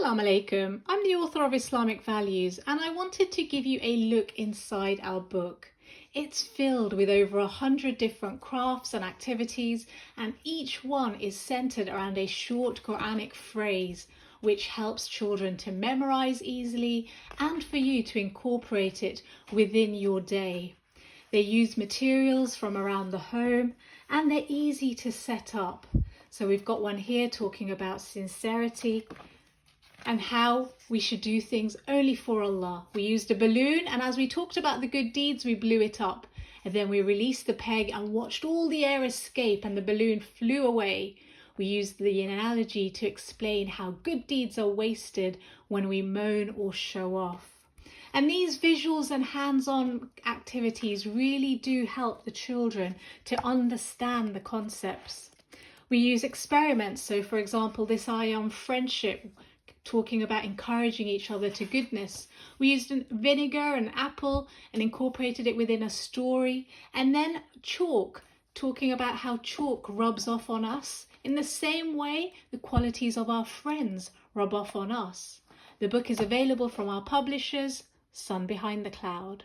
Assalamu alaikum. I'm the author of Islamic Values and I wanted to give you a look inside our book. It's filled with over 100 different crafts and activities, and each one is centered around a short Qur'anic phrase which helps children to memorize easily and for you to incorporate it within your day. They use materials from around the home and they're easy to set up. So we've got one here talking about sincerity and how we should do things only for Allah. We used a balloon, and as we talked about the good deeds, we blew it up. And then we released the peg and watched all the air escape and the balloon flew away. We used the analogy to explain how good deeds are wasted when we moan or show off. And these visuals and hands-on activities really do help the children to understand the concepts. We use experiments. So for example, this ayah on friendship, talking about encouraging each other to goodness. We used vinegar and apple and incorporated it within a story. And then chalk, talking about how chalk rubs off on us. In the same way, the qualities of our friends rub off on us. The book is available from our publishers, Sun Behind the Cloud.